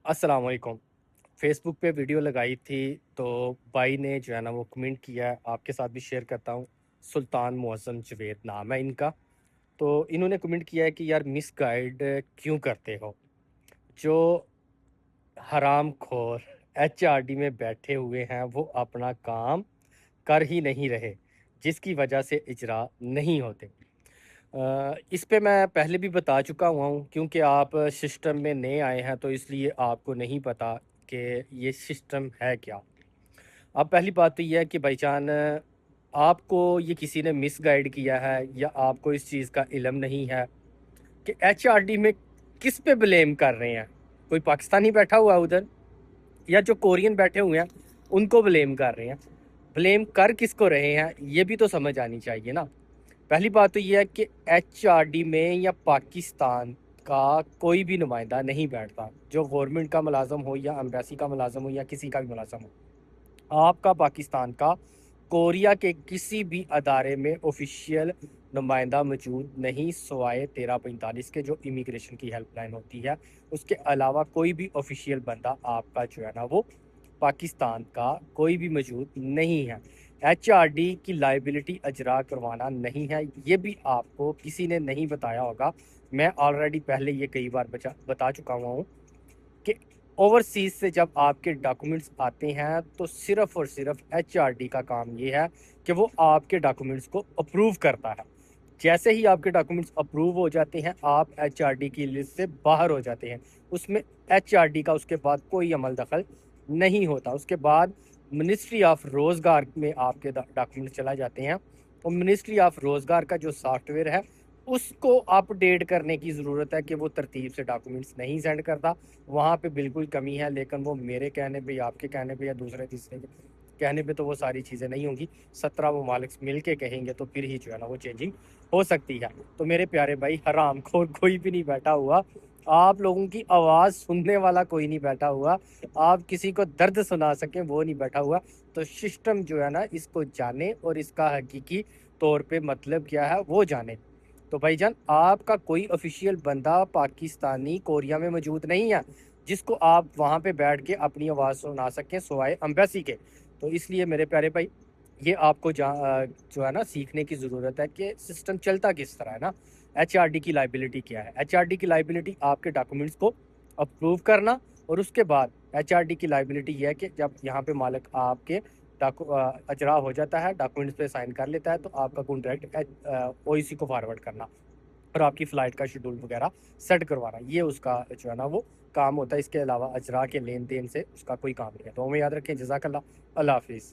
अस्सलाम वालेकुम। फ़ेसबुक पे वीडियो लगाई थी, तो भाई ने जो है ना वो कमेंट किया है, आपके साथ भी शेयर करता हूँ। सुल्तान मुअज़्ज़म जुवैद नाम है इनका। तो इन्होंने कमेंट किया है कि यार मिसगाइड क्यों करते हो? जो हरामखोर एचआरडी में बैठे हुए हैं, वो अपना काम कर ही नहीं रहे, जिसकी वजह से इजरा नहीं होते। इस पे मैं पहले भी बता चुका हुआ हूँ, क्योंकि आप सिस्टम में नए आए हैं, तो इसलिए आपको नहीं पता कि ये सिस्टम है क्या। अब पहली बात तो ये है कि भाईजान, आपको ये किसी ने मिसगाइड किया है या आपको इस चीज़ का इल्म नहीं है कि एचआरडी में किस पे ब्लेम कर रहे हैं। कोई पाकिस्तानी बैठा हुआ है उधर, या जो कोरियन बैठे हुए हैं उनको ब्लेम कर रहे हैं। ब्लेम कर किसको रहे हैं, ये भी तो समझ आनी चाहिए ना। पहली बात तो ये है कि एचआरडी में या पाकिस्तान का कोई भी नुमाइंदा नहीं बैठता, जो गवर्नमेंट का मुलाजम हो या एम्बेसी का मुलाजम हो या किसी का भी मुलाजम हो। आपका पाकिस्तान का कोरिया के किसी भी अदारे में ऑफिशियल नुमाइंदा मौजूद नहीं, सवाए 1345 के, जो इमिग्रेशन की हेल्पलाइन होती है। उसके अलावा कोई भी ऑफिशियल बंदा आपका जो है ना वो पाकिस्तान का कोई भी मौजूद नहीं है। एचआरडी की लाइबिलिटी अजरा करवाना नहीं है, ये भी आपको किसी ने नहीं बताया होगा। मैं ऑलरेडी पहले ये कई बार बता चुका हुआ हूँ कि ओवरसीज़ से जब आपके डॉक्यूमेंट्स आते हैं, तो सिर्फ़ और सिर्फ़ एचआरडी का काम ये है कि वो आपके डॉक्यूमेंट्स को अप्रूव करता है। जैसे ही आपके डॉक्यूमेंट्स अप्रूव हो जाते हैं, आप एचआरडी की लिस्ट से बाहर हो जाते हैं। उसमें एचआरडी का उसके बाद कोई अमल दखल नहीं होता। उसके बाद मिनिस्ट्री ऑफ रोज़गार में आपके डॉक्यूमेंट चला जाते हैं, और मिनिस्ट्री ऑफ रोज़गार का जो सॉफ्टवेयर है, उसको अपडेट करने की ज़रूरत है कि वो तरतीब से डॉक्यूमेंट्स नहीं सेंड करता। वहाँ पे बिल्कुल कमी है, लेकिन वो मेरे कहने पे या आपके कहने पे या दूसरे तीसरे के कहने पे तो वो सारी चीज़ें नहीं होंगी। 17 ममालिक मिल के कहेंगे तो फिर ही जो है ना वो चेंजिंग हो सकती है। तो मेरे प्यारे भाई, हरामखोर कोई भी नहीं बैठा हुआ। आप लोगों की आवाज़ सुनने वाला कोई नहीं बैठा हुआ। आप किसी को दर्द सुना सकें वो नहीं बैठा हुआ। तो सिस्टम जो है ना इसको जाने, और इसका हकीकी तौर पे मतलब क्या है वो जाने। तो भाईजान, आपका कोई ऑफिशियल बंदा पाकिस्तानी कोरिया में मौजूद नहीं है, जिसको आप वहाँ पे बैठ के अपनी आवाज़ सुना सकें सिवाय एम्बेसी के। तो इसलिए मेरे प्यारे भाई, ये आपको जो है ना सीखने की ज़रूरत है कि सिस्टम चलता किस तरह है ना। एचआरडी की लाइबिलिटी क्या है? एचआरडी की लाइबिलिटी आपके डॉक्यूमेंट्स को अप्रूव करना, और उसके बाद एचआरडी की लाइबिलिटी ये है कि जब यहाँ पे मालिक आपके अजरा हो जाता है, डॉक्यूमेंट्स पे साइन कर लेता है, तो आपका कॉन्ट्रैक्ट ओईसी को फॉरवर्ड करना और आपकी फ़्लाइट का शेड्यूल वगैरह सेट करवाना, ये उसका जो है ना वो काम होता है। इसके अलावा अजरा के लेन-देन से उसका कोई काम नहीं है। तो हमें याद रखें। जज़ाकल्लाह। अल्लाह हाफ़िज़।